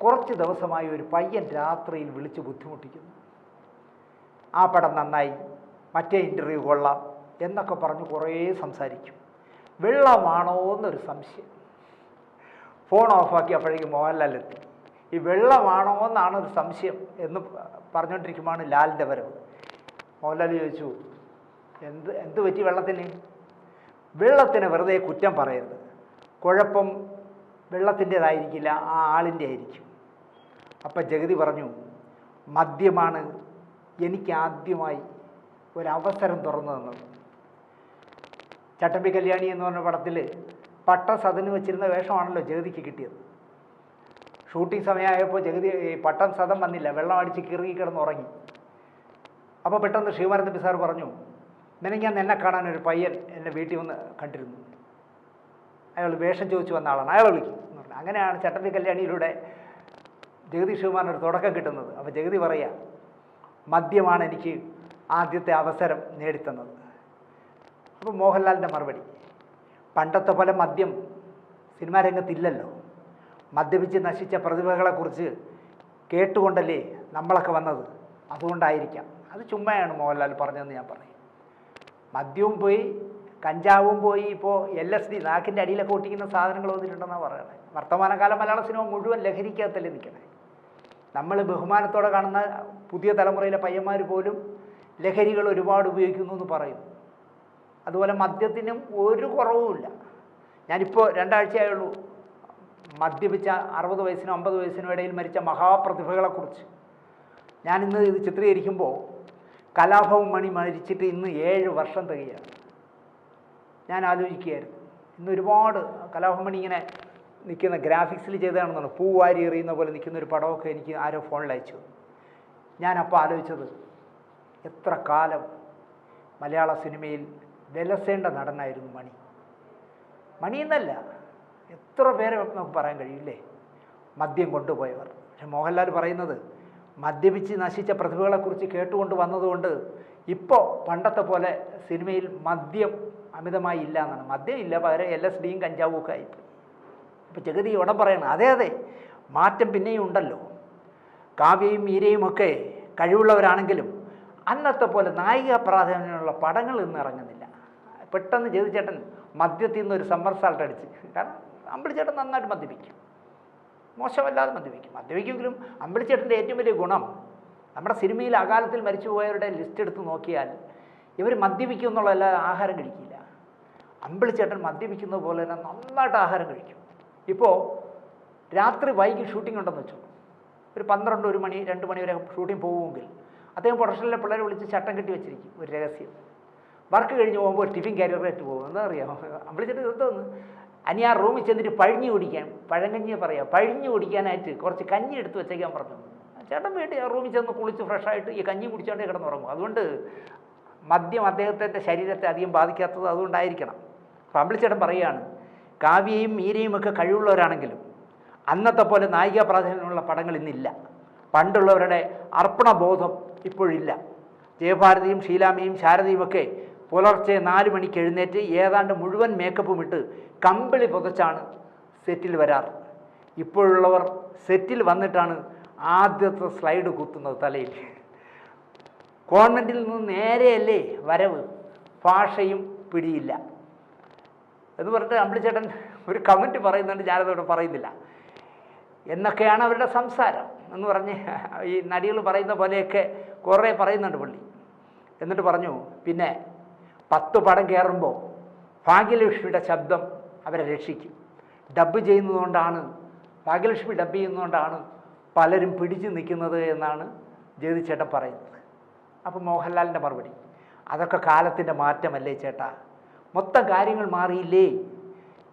കുറച്ച് ദിവസമായി ഒരു പയ്യൻ രാത്രിയിൽ വിളിച്ച് ബുദ്ധിമുട്ടിക്കുന്നു. ആ പടം നന്നായി, മറ്റേ ഇൻ്റർവ്യൂ കൊള്ളാം എന്നൊക്കെ പറഞ്ഞ് കുറേ സംസാരിക്കും. വെള്ളമാണോ എന്നൊരു സംശയം. ഫോൺ ഓഫാക്കി അപ്പോഴേക്കും മോഹൻലാൽ എത്തി. ഈ വെള്ളമാണോ എന്നാണ് ഒരു സംശയം എന്ന് പറഞ്ഞുകൊണ്ടിരിക്കുമ്പോഴാണ് ലാലിൻ്റെ വരവ്. മോഹൻലാൽ ചോദിച്ചു, എന്ത് പറ്റി വെള്ളത്തിന്? വെള്ളത്തിന് വെറുതെ കുറ്റം പറയരുത്, കുഴപ്പം വെള്ളത്തിൻ്റേതായിരിക്കില്ല, ആ ആളിൻ്റെ ആയിരിക്കും. അപ്പം ജഗതി പറഞ്ഞു, മദ്യമാണ് എനിക്ക് ആദ്യമായി ഒരവസരം തുറന്നു തന്നത്. ചട്ടമ്പി കല്യാണി എന്ന് പറഞ്ഞ പടത്തിൽ പട്ടം വെച്ചിരുന്ന വേഷമാണല്ലോ ജഗതിക്ക് കിട്ടിയത്. ഷൂട്ടിംഗ് സമയമായപ്പോൾ ജഗതി പട്ടം സദം വന്നില്ല, വെള്ളം അടിച്ച് കിറുകി കിടന്ന് ഉറങ്ങി. അപ്പോൾ പെട്ടെന്ന് ശ്രീകുമാരൻ തമ്പി സാർ പറഞ്ഞു, ഞാൻ എന്നെ കാണാൻ ഒരു പയ്യൻ എന്നെ വീട്ടിൽ വന്ന് കണ്ടിരുന്നു, അയാൾ വേഷം ചോദിച്ചു വന്ന ആളാണ്, അയാളെ വിളിക്കും എന്ന് പറഞ്ഞു. അങ്ങനെയാണ് ചട്ടമ്പി കല്യാണിയിലൂടെ ജഗതി ശ്രീകുമാരൻ ഒരു തുടക്കം കിട്ടുന്നത്. അപ്പോൾ ജഗതി പറയുക, മദ്യമാണ് എനിക്ക് ആദ്യത്തെ അവസരം നേടിത്തന്നത്. അപ്പോൾ മോഹൻലാലിൻ്റെ മറുപടി, പണ്ടത്തെ പോലെ മദ്യം സിനിമാ രംഗത്തില്ലല്ലോ, മദ്യപിച്ച് നശിച്ച പ്രതിഭകളെക്കുറിച്ച് കേട്ടുകൊണ്ടല്ലേ നമ്മളൊക്കെ വന്നത്, അതുകൊണ്ടായിരിക്കാം. അത് ചുമ്മയാണ് മോഹൻലാൽ പറഞ്ഞതെന്ന് ഞാൻ പറയും. മദ്യവും പോയി, കഞ്ചാവും പോയി, ഇപ്പോൾ LSD നാക്കിൻ്റെ അടിയിലൊക്കെ ഒട്ടിക്കുന്ന സാധനങ്ങൾ വന്നിട്ടുണ്ടെന്നാണ് പറയുന്നത്. വർത്തമാനകാല മലയാള സിനിമ മുഴുവൻ ലഹരിക്കകത്തല്ലേ നിൽക്കണേ. നമ്മൾ ബഹുമാനത്തോടെ കാണുന്ന പുതിയ തലമുറയിലെ പയ്യന്മാർ പോലും ലഹരികൾ ഒരുപാട് ഉപയോഗിക്കുന്നു എന്ന് പറയുന്നു. അതുപോലെ മദ്യത്തിനും ഒരു കുറവുമില്ല. ഞാനിപ്പോൾ 2 ആഴ്ചയായുള്ളൂ മദ്യപിച്ച 60 വയസ്സിനും 50 വയസ്സിനും ഇടയിൽ മരിച്ച മഹാപ്രതിഭകളെക്കുറിച്ച്. ഞാനിന്ന് ഇത് ചിത്രീകരിക്കുമ്പോൾ കലാഭവൻ മണി മരിച്ചിട്ട് ഇന്ന് 7 വർഷം തികയാണ്. ഞാൻ ആലോചിക്കുകയായിരുന്നു, ഇന്ന് ഒരുപാട് കലാഭവൻ മണി ഇങ്ങനെ നിൽക്കുന്ന ഗ്രാഫിക്സിൽ ചെയ്തതാണെന്നാണ്, പൂവാരി എറിയുന്ന പോലെ നിൽക്കുന്നൊരു പടമൊക്കെ എനിക്ക് ആരോ ഫോണിൽ അയച്ചു. ഞാനപ്പോൾ ആലോചിച്ചത്, എത്ര കാലം മലയാള സിനിമയിൽ വിലസേണ്ട നടനായിരുന്നു മണി. മണിയെന്നല്ല, എത്ര പേരെ നമുക്ക് പറയാൻ കഴിയില്ലേ മദ്യം കൊണ്ടുപോയവർ. പക്ഷെ മോഹൻലാൽ പറയുന്നത്, മദ്യപിച്ച് നശിച്ച പ്രതിഭകളെക്കുറിച്ച് കേട്ടുകൊണ്ട് വന്നതുകൊണ്ട് ഇപ്പോൾ പണ്ടത്തെ പോലെ സിനിമയിൽ മദ്യം അമിതമായി ഇല്ല എന്നാണ്. മദ്യം ഇല്ല, പകരം LSDയും കഞ്ചാവും ഒക്കെ ആയിപ്പോയി. ഇപ്പോൾ ജഗതി ഉടൻ പറയണം, അതെ മാറ്റം പിന്നെയും ഉണ്ടല്ലോ. കാവ്യയും മീരയും ഒക്കെ കഴിവുള്ളവരാണെങ്കിലും അന്നത്തെ പോലെ നായിക പ്രാധാന്യമുള്ള പടങ്ങൾ ഇന്ന് ഇറങ്ങുന്നില്ല. പെട്ടെന്ന് ജഗതി ചേട്ടൻ മദ്യത്തിൽ നിന്നൊരു സമ്മർ സാൾട്ട് അടിച്ച്, കാരണം അമ്പിളിച്ചേട്ടൻ നന്നായിട്ട് മദ്യപിക്കും, മോശമല്ലാതെ മദ്യപിക്കുമെങ്കിലും അമ്പിളിച്ചേട്ടൻ്റെ ഏറ്റവും വലിയ ഗുണം, നമ്മുടെ സിനിമയിൽ അകാലത്തിൽ മരിച്ചുപോയവരുടെ ലിസ്റ്റ് എടുത്ത് നോക്കിയാൽ ഇവർ മദ്യപിക്കും എന്നുള്ളതല്ല, ആഹാരം കഴിക്കില്ല. അമ്പിളിച്ചേട്ടൻ മദ്യപിക്കുന്നത് പോലെ തന്നെ നന്നായിട്ട് ആഹാരം കഴിക്കും. ഇപ്പോൾ രാത്രി വൈകി ഷൂട്ടിംഗ് ഉണ്ടെന്ന് വെച്ചു, ഒരു 12, 1 മണി 2 മണി വരെ ഷൂട്ടിംഗ് പോകുമെങ്കിൽ അദ്ദേഹം പ്രൊഡക്ഷനിലെ പിള്ളേരെ വിളിച്ച് ചട്ടം കെട്ടി വെച്ചിരിക്കും. ഒരു രഹസ്യം, വർക്ക് കഴിഞ്ഞ് പോകുമ്പോൾ ഒരു ടിഫിൻ കാരിയറായിട്ട് പോകും. എന്താ അറിയാമോ, അമ്പിളിച്ചേട്ടൻ എന്തോന്ന് അനി ആ റൂമിൽ ചെന്നിട്ട് പഴഞ്ഞു കുടിക്കാൻ, പഴങ്കഞ്ഞിയെ പറയാം, പഴിഞ്ഞു കുടിക്കാനായിട്ട് കുറച്ച് കഞ്ഞി എടുത്ത് വെച്ചേക്കാൻ പറഞ്ഞു. ചേട്ടൻ വീട്ടിൽ ആ റൂമിൽ ചെന്ന് കുളിച്ച് ഫ്രഷായിട്ട് ഈ കഞ്ഞി കുടിച്ചോണ്ടേ കിടന്നുറങ്ങും. അതുകൊണ്ട് മദ്യം അദ്ദേഹത്തിൻ്റെ ശരീരത്തെ അധികം ബാധിക്കാത്തത് അതുകൊണ്ടായിരിക്കണം. അപ്പോൾ അമ്പിളിച്ചേട്ടൻ പറയുകയാണ്, കാവ്യയും മീരയും ഒക്കെ കഴിവുള്ളവരാണെങ്കിലും അന്നത്തെ പോലെ നായിക പ്രാധാന്യമുള്ള പടങ്ങൾ ഇന്നില്ല. പണ്ടുള്ളവരുടെ അർപ്പണബോധം ഇപ്പോഴില്ല. ജയഭാരതിയും ഷീലാമ്മയും ശാരദയുമൊക്കെ പുലർച്ചെ 4 മണിക്ക് എഴുന്നേറ്റ് ഏതാണ്ട് മുഴുവൻ മേക്കപ്പും ഇട്ട് കമ്പിളി പുതച്ചാണ് സെറ്റിൽ വരാറ്. ഇപ്പോഴുള്ളവർ സെറ്റിൽ വന്നിട്ടാണ് ആദ്യത്തെ സ്ലൈഡ് കുത്തുന്നത് തലയിൽ. കോൺവെൻറ്റിൽ നിന്ന് നേരെയല്ലേ വരവ്, ഭാഷയും പിടിയില്ല എന്ന് പറഞ്ഞിട്ട് അമ്പിളിച്ചേട്ടൻ ഒരു കമൻറ്റ് പറയുന്നുണ്ട്, ഞാനതോടെ പറയുന്നില്ല. എന്നൊക്കെയാണ് അവരുടെ സംസാരം എന്ന് പറഞ്ഞ് ഈ നടികൾ പറയുന്ന പോലെയൊക്കെ കുറേ പറയുന്നുണ്ട് പുള്ളി. എന്നിട്ട് പറഞ്ഞു, പിന്നെ 10 പടം കയറുമ്പോൾ ഭാഗ്യലക്ഷ്മിയുടെ ശബ്ദം അവരെ രക്ഷിക്കും. ഡബ്ബ് ചെയ്യുന്നതുകൊണ്ടാണ്, ഭാഗ്യലക്ഷ്മി ഡബ്ബ് ചെയ്യുന്നതുകൊണ്ടാണ് പലരും പിടിച്ചു നിൽക്കുന്നത് എന്നാണ് ജഗതി ചേട്ടൻ പറയുന്നത്. അപ്പോൾ മോഹൻലാലിൻ്റെ മറുപടി, അതൊക്കെ കാലത്തിൻ്റെ മാറ്റമല്ലേ ചേട്ടാ, മൊത്തം കാര്യങ്ങൾ മാറിയില്ലേ.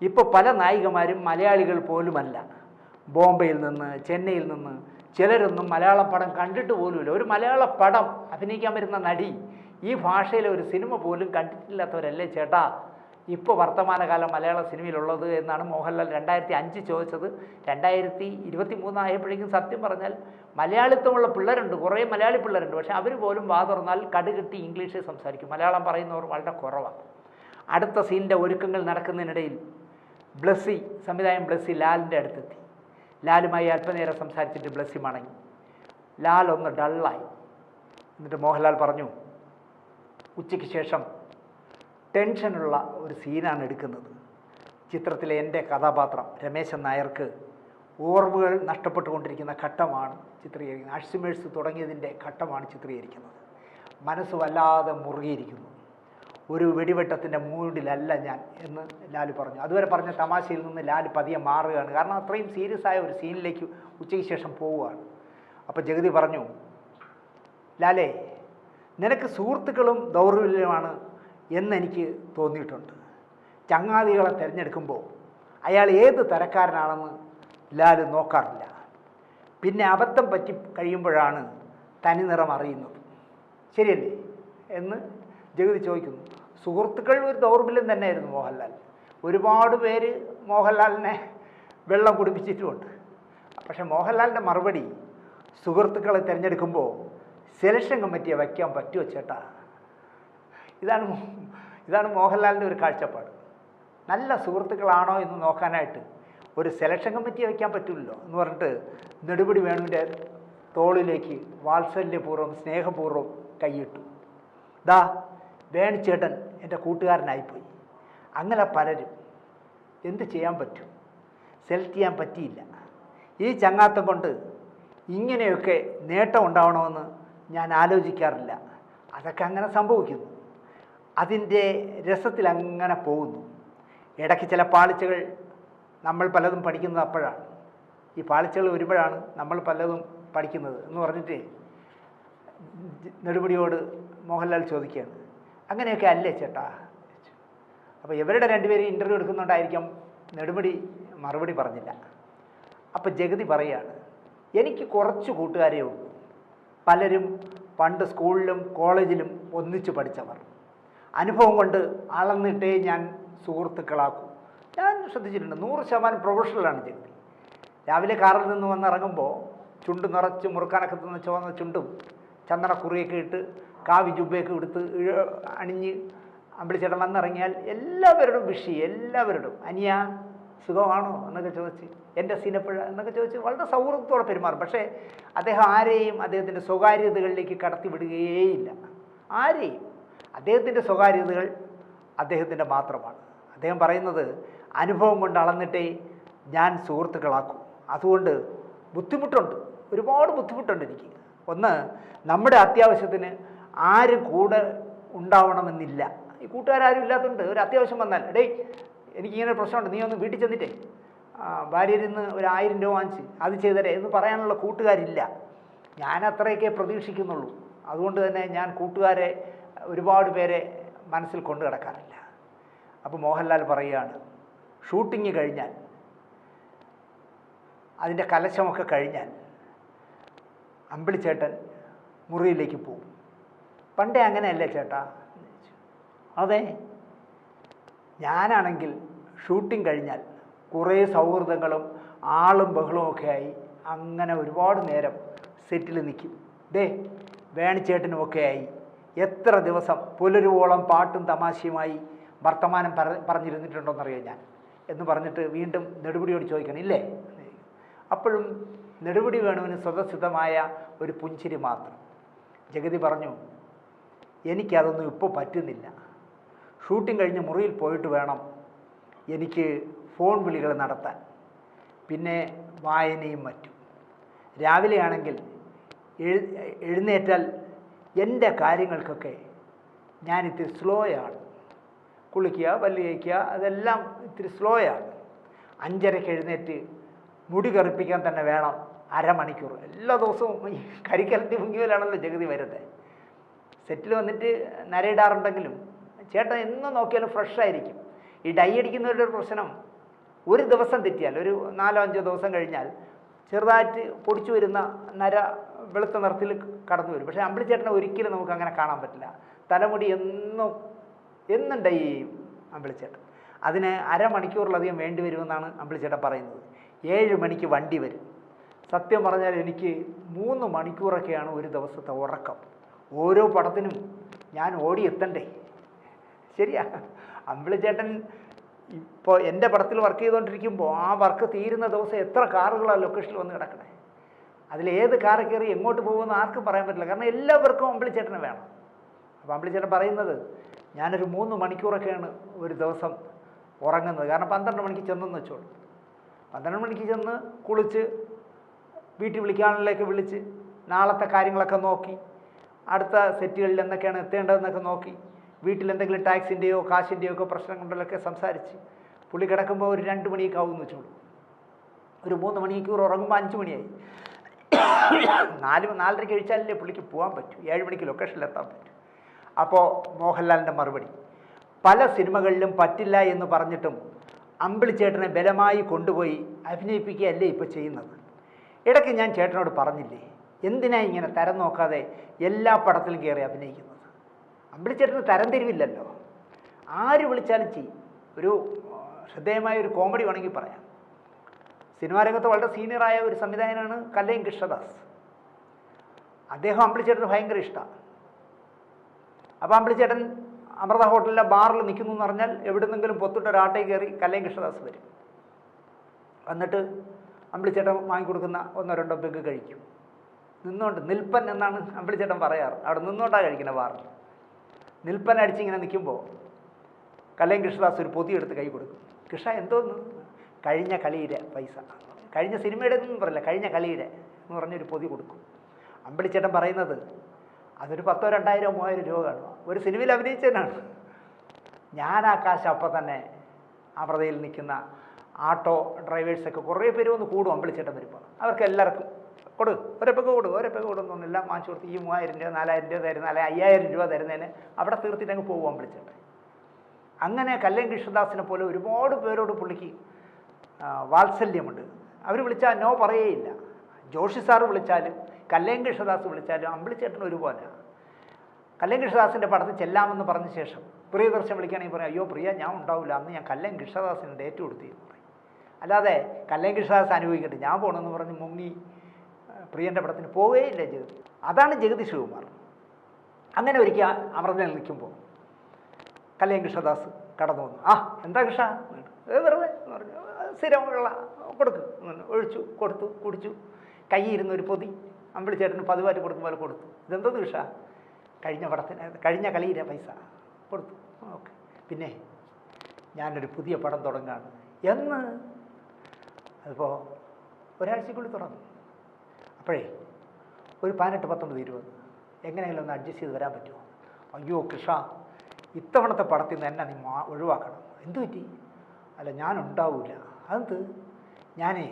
ഇപ്പോൾ പല നായികമാരും മലയാളികൾ പോലുമല്ല. ബോംബെയിൽ നിന്ന്, ചെന്നൈയിൽ നിന്ന് ചിലരൊന്നും മലയാള പടം കണ്ടിട്ട് പോലുമില്ല. ഒരു മലയാള പടം അഭിനയിക്കാൻ വരുന്ന നടി ഈ ഭാഷയിലെ ഒരു സിനിമ പോലും കണ്ടിട്ടില്ലാത്തവരല്ലേ ചേട്ടാ ഇപ്പോൾ വർത്തമാനകാലം മലയാള സിനിമയിലുള്ളത് എന്നാണ് മോഹൻലാൽ 2005 ചോദിച്ചത്. 2023 ആയപ്പോഴേക്കും സത്യം പറഞ്ഞാൽ മലയാളിത്വമുള്ള പിള്ളേരുണ്ട്, കുറേ മലയാളി പിള്ളേരുണ്ട്. പക്ഷേ അവർ പോലും വാ തുറന്നാൽ കടുകെട്ടി ഇംഗ്ലീഷിൽ സംസാരിക്കും, മലയാളം പറയുന്നവർ വളരെ കുറവാണ്. അടുത്ത സീനിൻ്റെ ഒരുക്കങ്ങൾ നടക്കുന്നതിനിടയിൽ സംവിധായകൻ ബ്ലസ്സി ലാലിൻ്റെ അടുത്തെത്തി. ലാലുമായി അല്പനേരം സംസാരിച്ചിട്ട് ബ്ലെസ്സി മടങ്ങി. ലാൽ ഒന്ന് ഡള്ളായി. എന്നിട്ട് മോഹൻലാൽ പറഞ്ഞു, ഉച്ചയ്ക്ക് ശേഷം ടെൻഷനുള്ള ഒരു സീനാണ് എടുക്കുന്നത്. ചിത്രത്തിലെ എൻ്റെ കഥാപാത്രം രമേശൻ നായർക്ക് ഓർമ്മകൾ നഷ്ടപ്പെട്ടുകൊണ്ടിരിക്കുന്ന ഘട്ടമാണ് ചിത്രീകരിക്കുന്നത്. അൾഷിമേഴ്സ് തുടങ്ങിയതിൻ്റെ ഘട്ടമാണ് ചിത്രീകരിക്കുന്നത്. മനസ്സ് വല്ലാതെ മുറുകിയിരിക്കുന്നു. ഒരു വെടിവെട്ടത്തിൻ്റെ മൂഡിലല്ല ഞാൻ എന്ന് ലാൽ പറഞ്ഞു. അതുവരെ പറഞ്ഞ തമാശയിൽ നിന്ന് ലാൽ പതിയെ മാറുകയാണ്. കാരണം അത്രയും സീരിയസ് ആയ ഒരു സീനിലേക്ക് ഉച്ചയ്ക്ക് ശേഷം പോവുകയാണ്. അപ്പോൾ ജഗതി പറഞ്ഞു, ലാലേ, നിനക്ക് സുഹൃത്തുക്കളും ദൗർബല്യമാണ് എന്നെനിക്ക് തോന്നിയിട്ടുണ്ട്. ചങ്ങാതികളെ തിരഞ്ഞെടുക്കുമ്പോൾ അയാൾ ഏത് തരക്കാരനാണെന്ന് ലാൽ നോക്കാറില്ല. പിന്നെ അബദ്ധം പറ്റി കഴിയുമ്പോഴാണ് തനിനിറം അറിയുന്നത്. ശരിയല്ലേ എന്ന് ജഗതി ചോദിക്കുന്നു. സുഹൃത്തുക്കൾ ഒരു ദൗർബല്യം തന്നെയായിരുന്നു മോഹൻലാൽ. ഒരുപാട് പേര് മോഹൻലാലിനെ വെള്ളം കുടിപ്പിച്ചിട്ടുമുണ്ട്. പക്ഷേ മോഹൻലാലിൻ്റെ മറുപടി, സുഹൃത്തുക്കളെ തിരഞ്ഞെടുക്കുമ്പോൾ സെലക്ഷൻ കമ്മിറ്റിയെ വയ്ക്കാൻ പറ്റുമോ ചേട്ടാ? ഇതാണ് മോഹൻലാലിൻ്റെ ഒരു കാഴ്ചപ്പാട്. നല്ല സുഹൃത്തുക്കളാണോ എന്ന് നോക്കാനായിട്ട് ഒരു സെലക്ഷൻ കമ്മിറ്റിയെ വയ്ക്കാൻ പറ്റില്ലല്ലോ എന്ന് പറഞ്ഞിട്ട് നെടുമുടി വേണുവിൻ്റെ തോളിലേക്ക് വാത്സല്യപൂർവ്വം സ്നേഹപൂർവ്വം കൈയിട്ടു. ദാ വേണിച്ചേട്ടൻ എൻ്റെ കൂട്ടുകാരനായിപ്പോയി. അങ്ങനെ പലരും. എന്ത് ചെയ്യാൻ പറ്റും? സെലക്ട് ചെയ്യാൻ പറ്റിയില്ല. ഈ ചങ്ങാത്തം കൊണ്ട് ഇങ്ങനെയൊക്കെ നേട്ടം ഉണ്ടാവണമെന്ന് ഞാൻ ആലോചിക്കാറില്ല. അതൊക്കെ അങ്ങനെ സംഭവിക്കുന്നു. അതിൻ്റെ രസത്തിൽ അങ്ങനെ പോകുന്നു. ഇടയ്ക്ക് ചില പാളിച്ചകൾ നമ്മൾ പലതും പഠിക്കുന്നത് അപ്പോഴാണ്. ഈ പാളിച്ചകൾ വരുമ്പോഴാണ് നമ്മൾ പലതും പഠിക്കുന്നത് എന്ന് പറഞ്ഞിട്ട് നെടുമുടിയോട് മോഹൻലാൽ ചോദിക്കുകയാണ്, അങ്ങനെയൊക്കെ അല്ലേ ചേട്ടാ? അപ്പോൾ ഇവരുടെ രണ്ടുപേരും ഇൻ്റർവ്യൂ എടുക്കുന്നുണ്ടായിരിക്കാം. നെടുമുടി മറുപടി പറഞ്ഞില്ല. അപ്പോൾ ജഗതി പറയുകയാണ്, എനിക്ക് കുറച്ച് കൂട്ടുകാരേ ഉള്ളൂ. പലരും പണ്ട് സ്കൂളിലും കോളേജിലും ഒന്നിച്ചു പഠിച്ചവർ. അനുഭവം കൊണ്ട് അളന്നിട്ടേ ഞാൻ സുഹൃത്തുക്കളാക്കൂ. ഞാൻ ശ്രദ്ധിച്ചിട്ടുണ്ട്, 100% പ്രൊഫഷണലാണ് ജഗതി. രാവിലെ കാറിൽ നിന്ന് വന്നിറങ്ങുമ്പോൾ ചുണ്ട് നിറച്ച് മുറുക്കാനൊക്കെ തിന്ന് ചുവന്ന ചുണ്ടും ചന്ദനക്കുറിയൊക്കെ ഇട്ട് കാവി ജുബയൊക്കെ എടുത്ത് അണിഞ്ഞ് അമ്പിളിച്ചേട്ടൻ വന്നിറങ്ങിയാൽ എല്ലാവരോടും വിഷി, എല്ലാവരോടും അനിയ സുഖമാണോ എന്നൊക്കെ ചോദിച്ച്, എൻ്റെ സീനപ്പുഴ എന്നൊക്കെ ചോദിച്ച് വളരെ സൗഹൃദത്തോടെ പെരുമാറും. പക്ഷേ അദ്ദേഹം ആരെയും അദ്ദേഹത്തിൻ്റെ സ്വകാര്യതകളിലേക്ക് കടത്തി വിടുകയേയില്ല. ആരെയും. അദ്ദേഹത്തിൻ്റെ സ്വകാര്യതകൾ അദ്ദേഹത്തിൻ്റെ മാത്രമാണ്. അദ്ദേഹം പറയുന്നത്, അനുഭവം കൊണ്ട് അളന്നിട്ടേ ഞാൻ സുഹൃത്തുക്കളാക്കും. അതുകൊണ്ട് ബുദ്ധിമുട്ടുണ്ട്, ഒരുപാട് ബുദ്ധിമുട്ടുണ്ട് എനിക്ക്. ഒന്ന്, നമ്മുടെ അത്യാവശ്യത്തിന് ആരും കൂടെ ഉണ്ടാവണമെന്നില്ല. ഈ കൂട്ടുകാരും ഇല്ലാത്തതുകൊണ്ട് ഒരു അത്യാവശ്യം വന്നാൽ, ഡേയ് എനിക്കിങ്ങനെ ഒരു പ്രശ്നമുണ്ട്, നീ ഒന്ന് വീട്ടിൽ ചെന്നിട്ടേ ഭാര്യയിൽ നിന്ന് ഒരു 1000 രൂപ വാങ്ങിച്ച് അത് ചെയ്തരേ എന്ന് പറയാനുള്ള കൂട്ടുകാരില്ല. ഞാൻ അത്രയൊക്കെ പ്രതീക്ഷിക്കുന്നുള്ളൂ. അതുകൊണ്ട് തന്നെ ഞാൻ കൂട്ടുകാരെ ഒരുപാട് പേരെ മനസ്സിൽ കൊണ്ടു കിടക്കാറില്ല. അപ്പോൾ മോഹൻലാൽ പറയുകയാണ്, ഷൂട്ടിങ് കഴിഞ്ഞാൽ, അതിൻ്റെ കലശമൊക്കെ കഴിഞ്ഞാൽ അമ്പിളിച്ചേട്ടൻ മുറിയിലേക്ക് പോകും. പണ്ടേ അങ്ങനെയല്ലേ ചേട്ടാ? അതെ. ഞാനാണെങ്കിൽ ഷൂട്ടിംഗ് കഴിഞ്ഞാൽ കുറേ സൗഹൃദങ്ങളും ആളും ബഹളവും ഒക്കെ ആയി അങ്ങനെ ഒരുപാട് നേരം സെറ്റിൽ നിൽക്കും. വേണിച്ചേട്ടനുമൊക്കെ ആയി എത്ര ദിവസം പുലരുവോളം പാട്ടും തമാശയുമായി വർത്തമാനം പറഞ്ഞിരുന്നിട്ടുണ്ടോയെന്നറിയാം ഞാൻ എന്ന് പറഞ്ഞിട്ട് വീണ്ടും നെടുമുടിയോട് ചോദിക്കണം, ഇല്ലേ? അപ്പോഴും നെടുമുടി വേണുവിന് സ്വതസിദ്ധമായ ഒരു പുഞ്ചിരി മാത്രം. ജഗതി പറഞ്ഞു, എനിക്കതൊന്നും ഇപ്പോൾ പറ്റുന്നില്ല. ഷൂട്ടിംഗ് കഴിഞ്ഞ് മുറിയിൽ പോയിട്ട് വേണം എനിക്ക് ഫോൺ വിളികൾ നടത്താൻ, പിന്നെ വായനയും മറ്റും. രാവിലെയാണെങ്കിൽ എഴുന്നേറ്റാൽ എൻ്റെ കാര്യങ്ങൾക്കൊക്കെ ഞാനിത്തിരി സ്ലോയാണ്. കുളിക്കുക, പല്ല് തേക്കുക, അതെല്ലാം ഇത്തിരി സ്ലോയാണ്. 5:30 എഴുന്നേറ്റ് മുടി കറുപ്പിക്കാൻ തന്നെ വേണം അരമണിക്കൂർ. എല്ലാ ദിവസവും ഈ കരിക്കലത്തി മുങ്ങിയലാണല്ലോ ജഗതി വരുന്നത്. സെറ്റിൽ വന്നിട്ട് നരയിടാറുണ്ടെങ്കിലും ചേട്ടൻ എന്നും നോക്കിയാലും ഫ്രഷായിരിക്കും. ഈ ഡൈ അടിക്കുന്നവരുടെ ഒരു പ്രശ്നം, ഒരു ദിവസം തെറ്റിയാൽ, ഒരു 4-5 ദിവസം കഴിഞ്ഞാൽ ചെറുതായിട്ട് പൊടിച്ചു വരുന്ന നര വെളുത്ത നിറത്തിൽ കടന്നു വരും. പക്ഷേ അമ്പിളിച്ചേട്ടനെ ഒരിക്കലും നമുക്ക് അങ്ങനെ കാണാൻ പറ്റില്ല. തലമുടി എന്നും ഡൈ ചെയ്യും അമ്പിളിച്ചേട്ടൻ. അതിന് അരമണിക്കൂറിലധികം വേണ്ടി വരുമെന്നാണ് അമ്പിളിച്ചേട്ടൻ പറയുന്നത്. 7 മണിക്ക് വണ്ടി വരും. സത്യം പറഞ്ഞാൽ എനിക്ക് 3 മണിക്കൂറൊക്കെയാണ് ഒരു ദിവസത്തെ ഉറക്കം. ഓരോ പടത്തിനും ഞാൻ ഓടിയെത്തണ്ടേ? ശരിയാ, അമ്പിളിച്ചേട്ടൻ ഇപ്പോൾ എൻ്റെ പടത്തിൽ വർക്ക് ചെയ്തുകൊണ്ടിരിക്കുമ്പോൾ ആ വർക്ക് തീരുന്ന ദിവസം എത്ര കാറുകളാണ് ലൊക്കേഷനിൽ വന്ന് കിടക്കണേ. അതിലേത് കാറ് കയറി എങ്ങോട്ട് പോകുമെന്ന് ആർക്കും പറയാൻ പറ്റില്ല. കാരണം എല്ലാവർക്കും അമ്പിളിച്ചേട്ടനെ വേണം. അപ്പോൾ അമ്പിളിച്ചേട്ടൻ പറയുന്നത്, ഞാനൊരു 3 മണിക്കൂറൊക്കെയാണ് ഒരു ദിവസം ഉറങ്ങുന്നത്. കാരണം 12 മണിക്ക് ചെന്നെന്ന് വെച്ചോളൂ. 12 മണിക്ക് ചെന്ന് കുളിച്ച് വീട്ടിൽ വിളിക്കാനുള്ളതൊക്കെ വിളിച്ച് നാളത്തെ കാര്യങ്ങളൊക്കെ നോക്കി അടുത്ത സെറ്റുകളിൽ എന്തൊക്കെയാണ് എത്തേണ്ടതെന്നൊക്കെ നോക്കി വീട്ടിൽ എന്തെങ്കിലും ടാക്സിൻ്റെയോ കാശിൻ്റെയോ ഒക്കെ പ്രശ്നം കൊണ്ടൊക്കെ സംസാരിച്ച് പുള്ളി കിടക്കുമ്പോൾ ഒരു 2 മണിയൊക്കെ ആവുമെന്ന് വെച്ചോളൂ. ഒരു 3 മണിക്കൂർ ഉറങ്ങുമ്പോൾ 5 മണിയായി. 4-4:30 കഴിച്ചാലല്ലേ പുള്ളിക്ക് പോകാൻ പറ്റൂ. 7 മണിക്ക് ലൊക്കേഷനിലെത്താൻ പറ്റും. അപ്പോൾ മോഹൻലാലിൻ്റെ മറുപടി, പല സിനിമകളിലും പറ്റില്ല എന്ന് പറഞ്ഞിട്ടും അമ്പിളിച്ചേട്ടനെ ബലമായി കൊണ്ടുപോയി അഭിനയിപ്പിക്കുകയല്ലേ ഇപ്പോൾ ചെയ്യുന്നത്. ഇടയ്ക്ക് ഞാൻ ചേട്ടനോട് പറഞ്ഞില്ലേ, എന്തിനാ ഇങ്ങനെ തരം നോക്കാതെ എല്ലാ പടത്തിലും കയറി അഭിനയിക്കുന്നത്? അമ്പിളിച്ചേട്ടന് തരം തിരിവില്ലല്ലോ, ആര് വിളിച്ചാലും ചെയ്യും. ഒരു ശ്രദ്ധേയമായ ഒരു കോമഡി വേണമെങ്കിൽ പറയാം. സിനിമാ രംഗത്ത് വളരെ സീനിയറായ ഒരു സംവിധായകനാണ് കല്ലയം കൃഷ്ണദാസ്. അദ്ദേഹം അമ്പിളിച്ചേട്ടന് ഭയങ്കര ഇഷ്ടമാണ്. അപ്പോൾ അമ്പിളിച്ചേട്ടൻ അമൃത ഹോട്ടലിലെ ബാറിൽ നിൽക്കുന്നു എന്ന് പറഞ്ഞാൽ എവിടുന്നെങ്കിലും പൊത്തിട്ട് ഒരാട്ടയിൽ കയറി കല്ലയം കൃഷ്ണദാസ് വരും. എന്നിട്ട് അമ്പിളിച്ചേട്ടൻ വാങ്ങിക്കൊടുക്കുന്ന 1-2 പെഗ് കഴിക്കും. നിന്നുകൊണ്ട്, നിൽപ്പൻ എന്നാണ് അമ്പിളിച്ചേട്ടൻ പറയാറ്. അവിടെ നിന്നുകൊണ്ടാണ് കഴിക്കുന്നത് ബാറിൽ. നിൽപ്പൻ അടിച്ചിങ്ങനെ നിൽക്കുമ്പോൾ കല്ലയം കൃഷ്ണദാസ് ഒരു പൊതി എടുത്ത് കൈ കൊടുക്കും. കൃഷ്ണ എന്തോന്ന്? കഴിഞ്ഞ കളിയുടെ പൈസ, കഴിഞ്ഞ സിനിമയുടെ ഒന്നും പറയില്ല, കഴിഞ്ഞ കളിയുടെ എന്ന് പറഞ്ഞൊരു പൊതി കൊടുക്കും. അമ്പിളിച്ചേട്ടൻ പറയുന്നത് അതൊരു 10,000, 2,000, 3,000 രൂപ കാണും. ഒരു സിനിമയിൽ അഭിനയിച്ചതിനാണ്. ഞാൻ ആ കാശ് അപ്പം തന്നെ അമൃതയിൽ നിൽക്കുന്ന ആട്ടോ ഡ്രൈവേഴ്സൊക്കെ കുറേ പേര് വന്ന് കൂടും അമ്പിളിച്ചേട്ടൻ വരുമ്പോൾ. അവർക്ക് എല്ലാവർക്കും ഒരപ്പൊക്കെ കൊടുന്നൊന്നും എല്ലാം വാങ്ങിച്ചു കൊടുത്ത് ഈ 3,000 രൂപ 4,000 രൂപ തരുന്ന, അല്ലെങ്കിൽ 5,000 രൂപ തരുന്നതിന് അവിടെ തീർത്തിട്ട് അങ്ങ് പോകും അമ്പിളിച്ചേട്ടൻ. അങ്ങനെ കല്ലയം കൃഷ്ണദാസിനെ പോലെ ഒരുപാട് പേരോട് പുള്ളിക്ക് വാത്സല്യമുണ്ട്. അവർ വിളിച്ചാൽ നോ പറയേയില്ല. ജോഷി സാറ് വിളിച്ചാലും കല്ലയം കൃഷ്ണദാസ് വിളിച്ചാലും അമ്പിളിച്ചേട്ടൻ ഒരുപോലെ. കല്ലയം കൃഷ്ണദാസിൻ്റെ പടത്തിൽ ചെല്ലാമെന്ന് പറഞ്ഞ ശേഷം പ്രിയദർശൻ വിളിക്കുകയാണെങ്കിൽ പറയും, അയ്യോ പ്രിയ ഞാൻ ഉണ്ടാവില്ല, അന്ന് ഞാൻ കല്ലയം കൃഷ്ണദാസിന് ഡേറ്റ് കൊടുത്തിരുന്നു പറയും. അല്ലാതെ കല്ലയം കൃഷ്ണദാസ് അനുഭവിക്കട്ടെ ഞാൻ പോകണമെന്ന് പറഞ്ഞ് മുങ്ങി പ്രിയൻ്റെ പടത്തിന് പോവുകയില്ല ജഗതി. അതാണ് ജഗതി ശ്രീകുമാർ. അങ്ങനെ ഒരിക്കൽ അമൃതയിൽ നിൽക്കുമ്പോൾ കല്ലയം കൃഷ്ണദാസ് കടന്നു വന്നു. എന്താ കൃഷ്ണ? വെറുതെ എന്ന് പറഞ്ഞു. സ്ഥിരം വെള്ള കൊടുക്കും. ഒഴിച്ചു, കൊടുത്തു, കുടിച്ചു. കയ്യിരുന്ന ഒരു പൊതി അമ്പിളിച്ചേട്ടന് പതിവായിട്ട് കൊടുക്കും പോലെ കൊടുത്തു. ഇതെന്തോന്ന് കൃഷ്ണ? കഴിഞ്ഞ കളിയിലെ പൈസ കൊടുത്തു. ഓക്കെ, പിന്നെ ഞാനൊരു പുതിയ പടം തുടങ്ങുകയാണ്. എന്ന്? അതിപ്പോൾ ഒരാഴ്ചക്കുള്ളിൽ തുടങ്ങും. അപ്പോഴേ ഒരു 18, 19, 20 എങ്ങനെയെങ്കിലും ഒന്ന് അഡ്ജസ്റ്റ് ചെയ്ത് വരാൻ പറ്റുമോ? അയ്യോ കൃഷ്ണ, ഇത്തവണത്തെ പടത്തിൽ നിന്ന് എന്നെ നീ ഒഴിവാക്കണം. എന്തു പറ്റി? അല്ല ഞാനുണ്ടാവില്ല. അതെന്ത്? ഞാനേ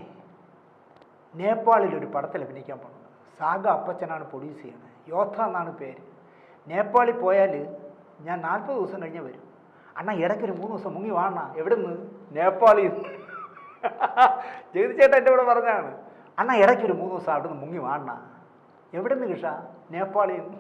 നേപ്പാളിലൊരു പടത്തിൽ അഭിനയിക്കാൻ പോകുന്നത്. സാഗ അപ്പച്ചനാണ് പ്രൊഡ്യൂസ് ചെയ്യുന്നത്. യോദ്ധ എന്നാണ് പേര്. നേപ്പാളിൽ പോയാൽ ഞാൻ 40 ദിവസം കഴിഞ്ഞ് വരും. അണ്ണാ ഇടയ്ക്കൊരു 3 ദിവസം മുങ്ങി വാണ. എവിടെ നിന്ന്? നേപ്പാളിൽ. ജഗതി ചേട്ടൻ എൻ്റെ കൂടെ പറഞ്ഞാണ്. അണ്ണാ ഇടയ്ക്കൊരു 3 ദിവസം അവിടെ നിന്ന് മുങ്ങി വാണ. എവിടെ നിന്ന് കൃഷ്ണ? നേപ്പാളിൽ നിന്ന്.